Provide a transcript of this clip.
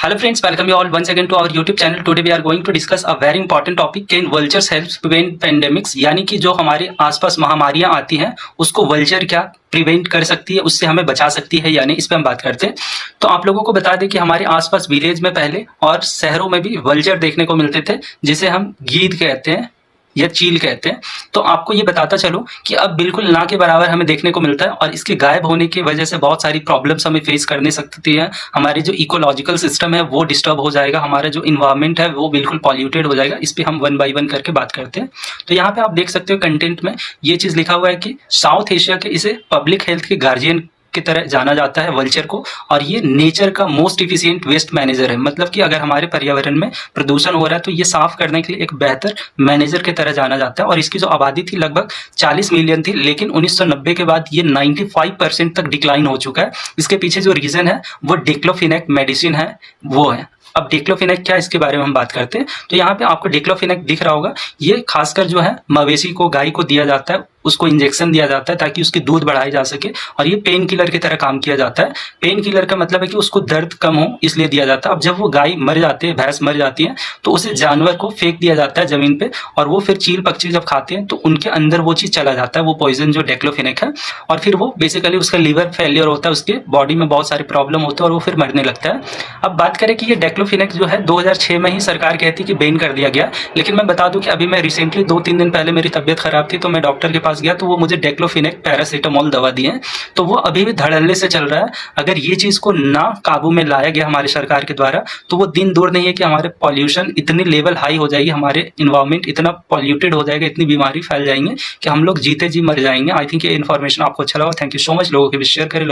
Hello friends, welcome you all once again to our YouTube channel. Today we are going to discuss a very important topic. Can vultures help prevent pandemics? यानी कि जो हमारे आसपास महामारियां आती हैं उसको vulture क्या प्रिवेंट कर सकती है, उससे हमें बचा सकती है, यानी इस पे हम बात करते हैं। तो आप लोगों को बता दें कि हमारे आसपास विलेज में पहले और शहरों में भी वल्चर देखने को मिलते थे, जिसे हम गीद कहते हैं या चील कहते हैं। तो आपको ये बताता चलो कि अब बिल्कुल ना के बराबर हमें देखने को मिलता है और इसके गायब होने की वजह से बहुत सारी प्रॉब्लम्स हमें फेस करने सकती है। हमारी जो इकोलॉजिकल सिस्टम है वो डिस्टर्ब हो जाएगा, हमारा जो इन्वायरमेंट है वो बिल्कुल पॉल्यूटेड हो जाएगा। इस पर हम वन बाई वन करके बात करते हैं। तो यहाँ पे आप देख सकते हो कंटेंट में ये चीज़ लिखा हुआ है कि साउथ एशिया के इसे पब्लिक हेल्थ के गार्जियन की तरह जाना जाता है वल्चर को, और ये नेचर का मोस्ट इफिशिएंट वेस्ट मैनेजर है। मतलब कि अगर हमारे पर्यावरण में प्रदूषण हो रहा है तो ये साफ करने के लिए एक बेहतर मैनेजर की तरह जाना जाता है। और इसकी जो आबादी थी लगभग 40 मिलियन थी, लेकिन 1990 के बाद ये 95% तक डिक्लाइन हो चुका है। इसके पीछे जो रीजन है वो डिक्लोफिनेक मेडिसिन है, वो है। अब डिक्लोफिनेक क्या है इसके बारे में हम बात करते हैं। तो यहाँ पे आपको डिक्लोफिनेक दिख रहा होगा, ये खासकर जो है मवेशी को, गाय को दिया जाता है, उसको इंजेक्शन दिया जाता है ताकि उसकी दूध बढ़ाई जा सके, और ये पेन किलर की तरह काम किया जाता है। पेन किलर का मतलब है कि उसको दर्द कम हो इसलिए दिया जाता है। अब जब वो गाय मर जाती है, भैंस मर जाती है, तो उसे जानवर को फेंक दिया जाता है जमीन पे, और वो फिर चील पक्षी जब खाते हैं तो उनके अंदर वो चीज चला जाता है, वो पॉइजन जो डिक्लोफिनेक है, और फिर वो बेसिकली उसका लीवर फेलियर होता है, उसके बॉडी में बहुत सारी प्रॉब्लम होते हैं और वो फिर मरने लगता है। अब बात करें कि ये डिक्लोफिनेक जो है 2006 में ही सरकार कहती कि बैन कर दिया गया, लेकिन मैं बता दूं कि अभी मैं रिसेंटली 2-3 दिन पहले मेरी तबियत खराब थी तो मैं डॉक्टर के पास गया तो वो मुझे डिक्लोफिनेक पैरासीटामोल दवा दिए, तो वो अभी भी धड़ल्ले से चल रहा है। अगर ये चीज को ना काबू में लाया गया हमारी सरकार के द्वारा तो वो दिन दूर नहीं है कि हमारे पॉल्यूशन इतनी लेवल हाई हो जाएगी, हमारे इन्वायरमेंट इतना पॉल्यूटेड हो जाएगा, इतनी बीमारी फैल जाएंगे कि हम लोग जीते जी मर जाएंगे। आई थिंक ये इन्फॉर्मेशन आपको अच्छा लगा। Thank you so much. लोगों के बीच शेयर करें।